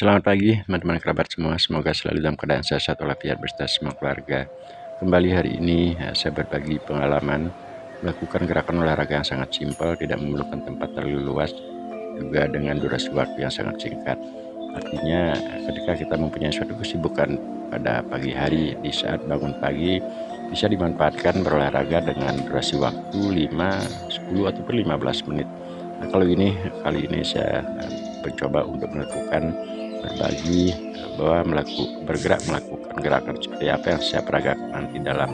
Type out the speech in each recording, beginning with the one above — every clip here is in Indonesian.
Selamat pagi teman-teman kerabat semua, semoga selalu dalam keadaan sehat walafiat beserta semua keluarga. Kembali hari ini saya berbagi pengalaman melakukan gerakan olahraga yang sangat simpel, tidak memerlukan tempat terlalu luas, juga dengan durasi waktu yang sangat singkat. Artinya ketika kita mempunyai suatu kesibukan pada pagi hari, di saat bangun pagi bisa dimanfaatkan berolahraga dengan durasi waktu 5, 10 ataupun 15 menit. Nah, kali ini saya mencoba untuk melakukan berbagi bahwa bergerak melakukan gerakan seperti apa yang saya peragakan nanti dalam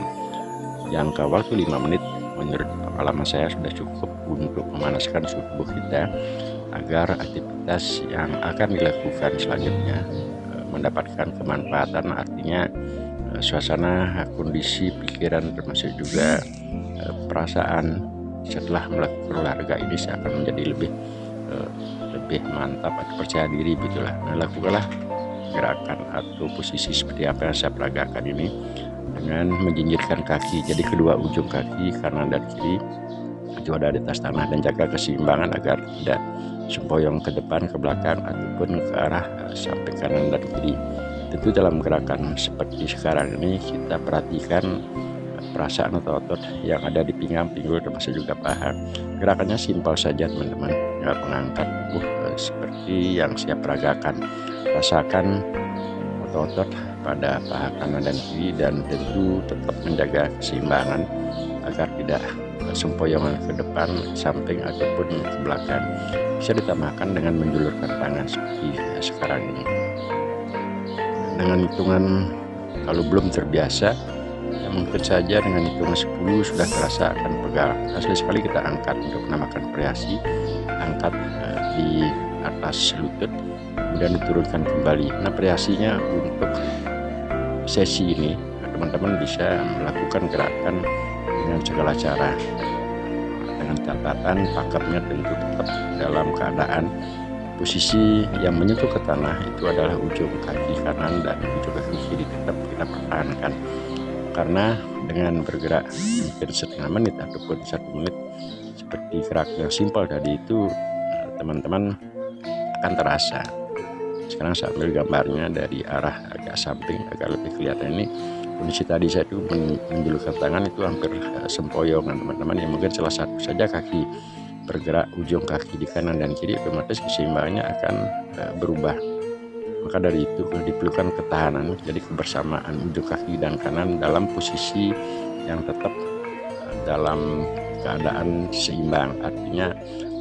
jangka waktu 5 menit. Menurut pengalaman saya sudah cukup untuk memanaskan suhu tubuh kita agar aktivitas yang akan dilakukan selanjutnya mendapatkan kemanfaatan, artinya suasana, kondisi pikiran, termasuk juga perasaan setelah melakukan olahraga ini saya akan menjadi lebih mantap atau percaya diri begitulah. Nah, lakukanlah gerakan atau posisi seperti apa yang saya peragakan ini dengan menjinjirkan kaki, jadi kedua ujung kaki kanan dan kiri itu ada di atas tanah, dan jaga keseimbangan agar tidak sempoyong ke depan, ke belakang, ataupun ke arah sampai kanan dan kiri. Tentu dalam gerakan seperti sekarang ini kita perhatikan perasaan atau otot yang ada di pinggang, pinggul, termasuk juga paha. Gerakannya simpel saja teman-teman, tinggal mengangkat tubuh seperti yang saya peragakan. Rasakan otot-otot pada paha kanan dan kiri, dan tentu tetap menjaga keseimbangan agar tidak sempoyongan ke depan, samping, ataupun ke belakang. Bisa ditambahkan dengan menjulurkan tangan seperti sekarang ini. Dengan hitungan, kalau belum terbiasa, ya mungkin saja dengan hitungan 10 sudah terasa akan pegal. Sekali sekali kita angkat untuk menambahkan variasi, angkat di atas lutut, kemudian diturunkan kembali. Nah, variasinya untuk sesi ini teman-teman bisa melakukan gerakan dengan segala cara, dengan catatan pakatnya tentu tetap dalam keadaan posisi yang menyentuh ke tanah itu adalah ujung kaki kanan dan ujung kaki kiri tetap kita pertahankan. Karena dengan bergerak mungkin setengah menit ataupun 1 menit seperti gerak yang simpel tadi itu, teman-teman akan terasa. Sekarang saya ambil gambarnya dari arah agak samping agar lebih kelihatan. Ini kondisi tadi saya itu menjulurkan tangan itu hampir sempoyongan teman-teman, yang mungkin salah satu saja kaki bergerak, ujung kaki di kanan dan kiri, otomatis keseimbangannya akan berubah. Maka dari itu diperlukan ketahanan, jadi kebersamaan ujung kaki dan kanan dalam posisi yang tetap dalam keadaan seimbang, artinya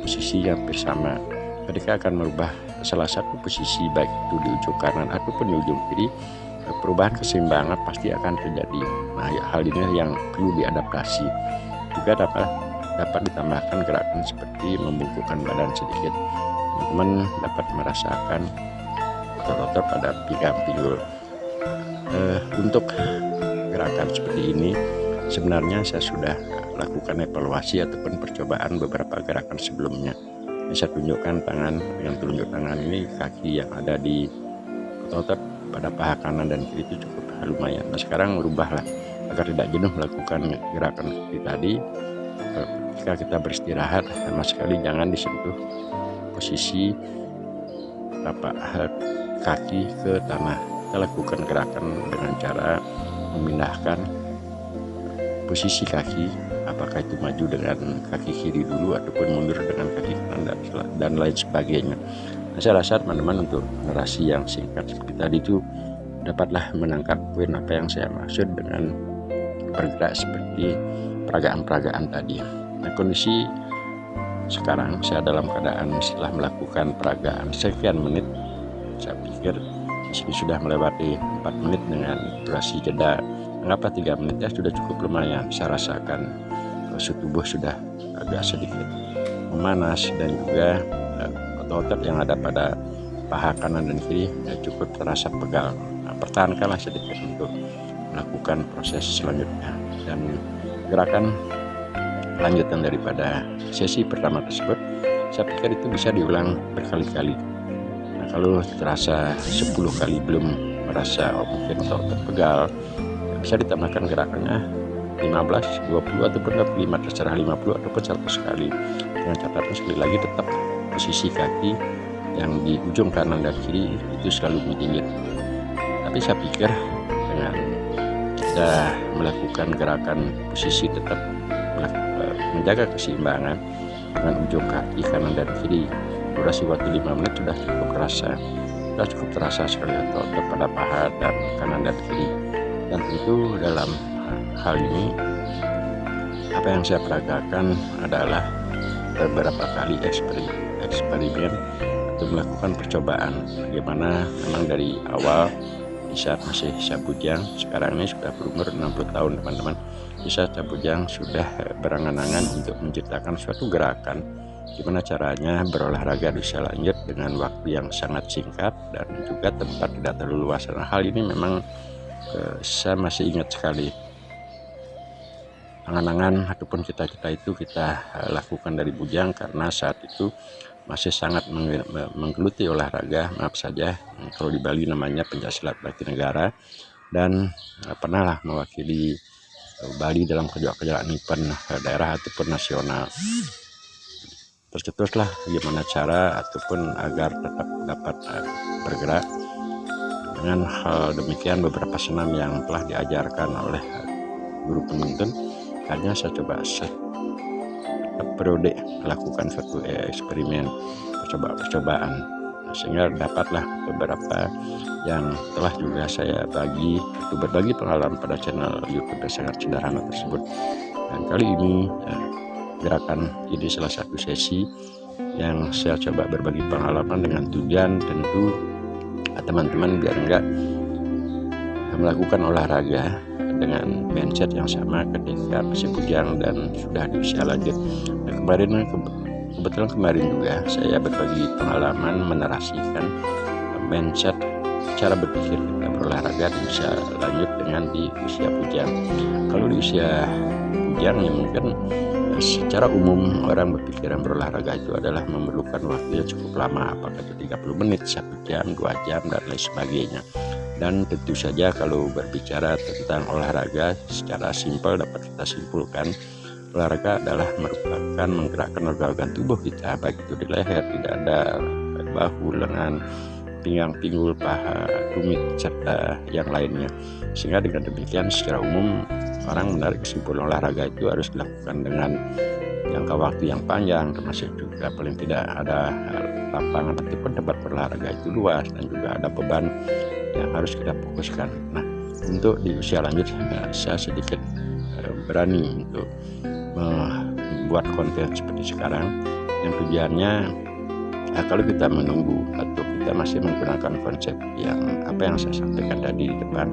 posisi yang bersama. Ketika akan merubah salah satu posisi, baik itu di ujung kanan ataupun di ujung kiri, perubahan keseimbangan pasti akan terjadi. Nah, hal ini yang perlu diadaptasi. Juga dapat ditambahkan gerakan seperti membungkukkan badan sedikit. Teman-teman dapat merasakan otot-otot pada pinggang, pinggul. Untuk gerakan seperti ini sebenarnya saya sudah lakukan evaluasi ataupun percobaan beberapa gerakan sebelumnya. Saya tunjukkan tangan, yang telunjuk tangan ini kaki yang ada di otot pada paha kanan dan kiri itu cukup lumayan. Nah, sekarang merubahlah agar tidak jenuh melakukan gerakan seperti tadi. Ketika kita beristirahat, sama sekali jangan disentuh posisi tapak kaki ke tanah. Kita lakukan gerakan dengan cara memindahkan posisi kaki, apakah itu maju dengan kaki kiri dulu ataupun mundur dengan kaki kanan dan lain sebagainya. Nah, saya rasa teman-teman untuk narasi yang singkat seperti tadi itu dapatlah menangkap poin apa yang saya maksud dengan bergerak seperti peragaan-peragaan tadi. Nah, kondisi sekarang saya dalam keadaan setelah melakukan peragaan sekian menit, saya pikir ini sudah melewati 4 menit dengan durasi jeda. Mengapa 3 menit ya sudah cukup lumayan. Saya rasakan suhu tubuh sudah agak sedikit memanas, dan juga otot-otot yang ada pada paha kanan dan kiri cukup terasa pegal. Nah, pertahankanlah sedikit untuk melakukan proses selanjutnya, dan gerakan lanjutan daripada sesi pertama tersebut saya pikir itu bisa diulang berkali-kali. Nah, kalau terasa 10 kali belum merasa mungkin otot pegal, bisa ditambahkan gerakannya 15, 20 ataupun 25, terserah 50 ataupun 100 kali. Dengan catatan sekali lagi tetap posisi kaki yang di ujung kanan dan kiri itu selalu menjinjit. Tapi saya pikir dengan kita melakukan gerakan posisi tetap menjaga keseimbangan dengan ujung kaki kanan dan kiri, durasi waktu 5 menit sudah cukup terasa sekali otot pada paha dan kanan dan kiri. Dan tentu dalam hal ini apa yang saya peragakan adalah beberapa kali eksperimen atau melakukan percobaan bagaimana memang dari awal di saat masih saya bujang. Sekarang ini sudah berumur 60 tahun teman-teman. Di saat saya bujang sudah berangan-angan untuk menciptakan suatu gerakan gimana caranya berolahraga di usia lanjut dengan waktu yang sangat singkat dan juga tempat tidak terlalu luas. Nah, hal ini memang saya masih ingat sekali. Angan-angan ataupun cita-cita itu kita lakukan dari bujang karena saat itu masih sangat menggeluti olahraga. Maaf saja, kalau di Bali namanya pencaksilat bakti negara, dan pernahlah mewakili Bali dalam kejuaraan event daerah ataupun nasional. Tercetuslah gimana cara ataupun agar tetap dapat bergerak. Dengan hal demikian, beberapa senam yang telah diajarkan oleh guru penuntun, hanya saya coba periode melakukan suatu eksperimen percobaan, sehingga dapatlah beberapa yang telah juga saya berbagi pengalaman pada channel YouTube yang sangat sederhana tersebut. Dan kali ini gerakan ini salah satu sesi yang saya coba berbagi pengalaman dengan tujuan tentu teman-teman biar enggak melakukan olahraga dengan mindset yang sama ketika masih bujang dan sudah di usia lanjut. Nah, kebetulan kemarin juga saya berbagi pengalaman menarasikan mindset cara berpikir kita berolahraga di usia lanjut dengan di usia bujang. Kalau di usia bujang ya mungkin secara umum orang berpikiran berolahraga itu adalah memerlukan waktu yang cukup lama, apakah itu 30 menit, 1 jam, 2 jam, dan lain sebagainya. Dan tentu saja kalau berbicara tentang olahraga secara simpel dapat kita simpulkan, olahraga adalah merupakan menggerakkan organ-organ tubuh kita, baik itu di leher, di dada, bahu, lengan, pinggang, pinggul, paha, tumit, serta yang lainnya. Sehingga dengan demikian secara umum orang menarik kesimpulan olahraga itu harus dilakukan dengan jangka waktu yang panjang, termasuk juga paling tidak ada lapangan ataupun tempat berolahraga itu luas dan juga ada beban yang harus kita fokuskan. Nah, untuk di usia lanjut saya sedikit berani untuk membuat konten seperti sekarang yang tujuannya kalau kita menunggu atau kita masih menggunakan konsep yang saya sampaikan tadi di depan,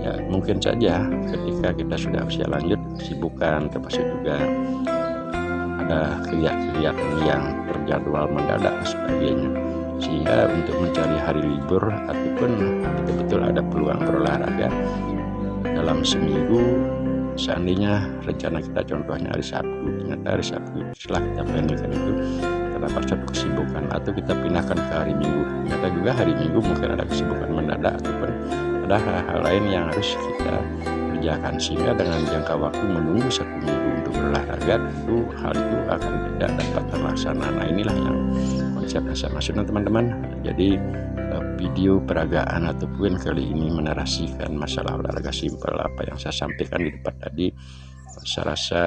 ya mungkin saja ketika kita sudah usia lanjut kesibukan termasuk juga ada kegiatan yang terjadwal mendadak dan sebagainya, sehingga untuk mencari hari libur ataupun betul-betul ada peluang berolahraga dalam seminggu, seandainya rencana kita contohnya hari Sabtu, ternyata hari Sabtu setelah kita planning itu terdapat satu kesibukan atau kita pindahkan ke hari Minggu, ternyata juga hari Minggu mungkin ada kesibukan mendadak ataupun ada hal-hal lain yang harus kita kerjakan, sehingga dengan jangka waktu menunggu 1 minggu untuk berolahraga tentu hal itu akan tidak dapat terlaksana. Nah, inilah yang konsep yang saya maksudkan teman-teman. Jadi video peragaan ataupun kali ini menarasikan masalah olahraga simpel apa yang saya sampaikan di depan tadi. Saya rasa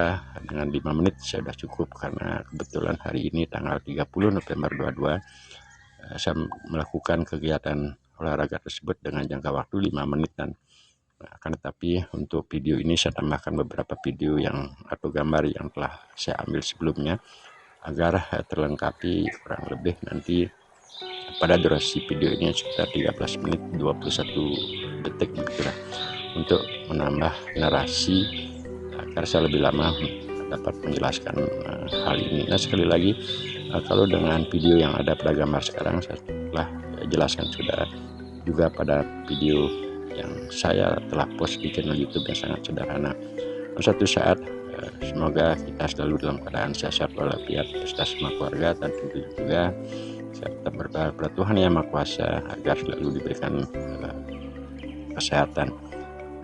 dengan 5 menit saya sudah cukup, karena kebetulan hari ini tanggal 30 November 22 saya melakukan kegiatan olahraga tersebut dengan jangka waktu 5 menit. Dan akan tetapi untuk video ini saya tambahkan beberapa video yang atau gambar yang telah saya ambil sebelumnya agar terlengkapi kurang lebih nanti pada durasi video ini sekitar 13 menit 21 detik begitulah, untuk menambah narasi agar saya lebih lama dapat menjelaskan hal ini. Nah, sekali lagi kalau dengan video yang ada pada gambar sekarang saya telah jelaskan sudah juga pada video yang saya telah post di channel YouTube yang sangat sederhana. Dan suatu saat semoga kita selalu dalam keadaan sehat walafiat beserta semua keluarga, dan tentu juga saya tetap berdoa kepada Tuhan Yang Maha Kuasa agar selalu diberikan kesehatan,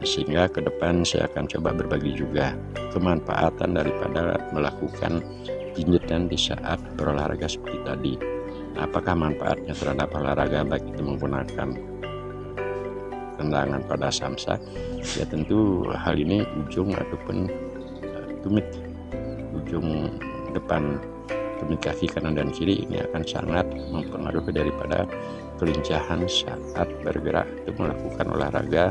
sehingga ke depan saya akan coba berbagi juga kemanfaatan daripada melakukan jinjitan di saat berolahraga seperti tadi. apakah manfaatnya terhadap olahraga, baik itu menggunakan tendangan pada samsak, ya tentu hal ini ujung ataupun tumit, ujung depan tumit kaki kanan dan kiri ini akan sangat mempengaruhi daripada kelincahan saat bergerak untuk melakukan olahraga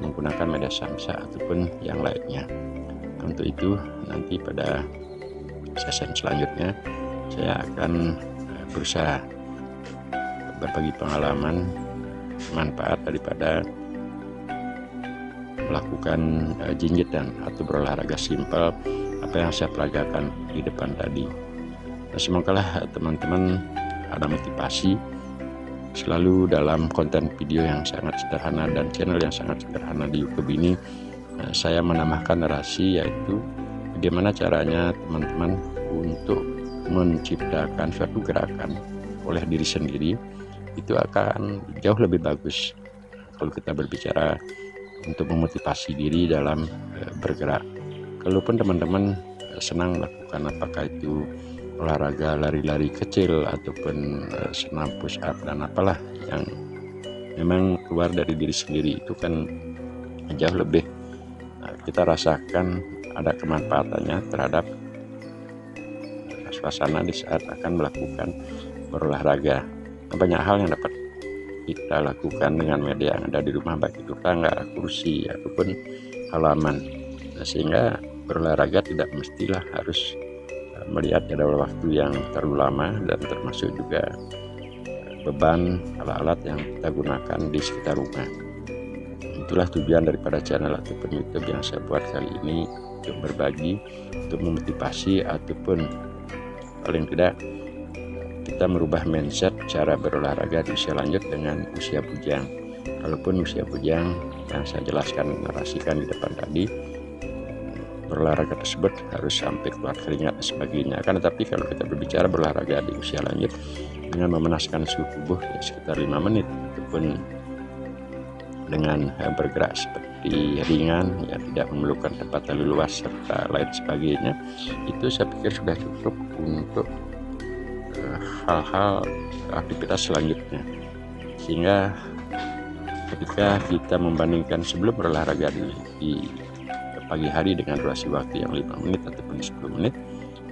menggunakan media samsak ataupun yang lainnya. Untuk itu nanti pada sesi selanjutnya saya akan berusaha berbagi pengalaman manfaat daripada melakukan jinjitan atau berolahraga simpel apa yang saya pelajari di depan tadi. Nah, semoga teman-teman ada motivasi selalu dalam konten video yang sangat sederhana dan channel yang sangat sederhana di YouTube ini. Saya menambahkan narasi, yaitu bagaimana caranya teman-teman untuk menciptakan suatu gerakan oleh diri sendiri. Itu akan jauh lebih bagus kalau kita berbicara untuk memotivasi diri dalam bergerak. Kalaupun teman-teman senang melakukan apakah itu olahraga lari-lari kecil ataupun senam push up dan apalah yang memang keluar dari diri sendiri, itu kan jauh lebih kita rasakan ada kemanfaatannya terhadap suasana di saat akan melakukan berolahraga. Banyak hal yang dapat kita lakukan dengan media yang ada di rumah, baik itu tangga, kursi ataupun halaman. Sehingga berolahraga tidak mestilah harus melihat jadwal waktu yang terlalu lama, dan termasuk juga beban alat-alat yang kita gunakan di sekitar rumah. Itulah tujuan daripada channel ataupun YouTube yang saya buat kali ini, untuk berbagi, untuk memotivasi ataupun paling tidak kita merubah mindset cara berolahraga di usia lanjut dengan usia bujang. Kalaupun usia bujang yang saya jelaskan narasikan di depan tadi, berolahraga tersebut harus sampai keluar keringat dan sebagainya. Kan tetapi kalau kita berbicara berolahraga di usia lanjut dengan memanaskan suhu tubuh ya sekitar 5 menit ataupun dengan bergerak seperti ringan, ya tidak memerlukan tempat terlalu luas serta lain sebagainya, itu saya pikir sudah cukup untuk hal-hal aktivitas selanjutnya. Sehingga ketika kita membandingkan sebelum berolahraga di pagi hari dengan durasi waktu yang 5 menit ataupun 10 menit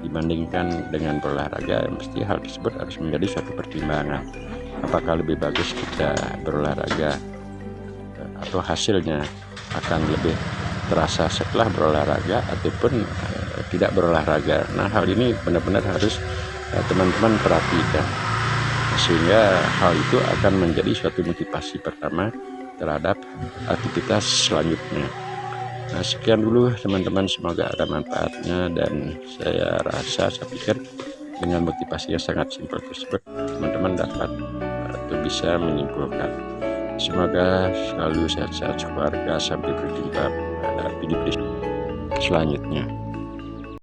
dibandingkan dengan berolahraga, mesti hal tersebut harus menjadi suatu pertimbangan. Apakah lebih bagus kita berolahraga atau hasilnya akan lebih terasa setelah berolahraga ataupun tidak berolahraga. Nah, hal ini benar-benar harus teman-teman perhatikan, sehingga hal itu akan menjadi suatu motivasi pertama terhadap aktivitas selanjutnya. Nah, sekian dulu teman-teman, semoga ada manfaatnya, dan saya pikir dengan motivasi yang sangat simpel tersebut teman-teman dapat atau bisa menyimpulkan. Semoga selalu sehat-sehat keluarga, sampai berjumpa pada video selanjutnya.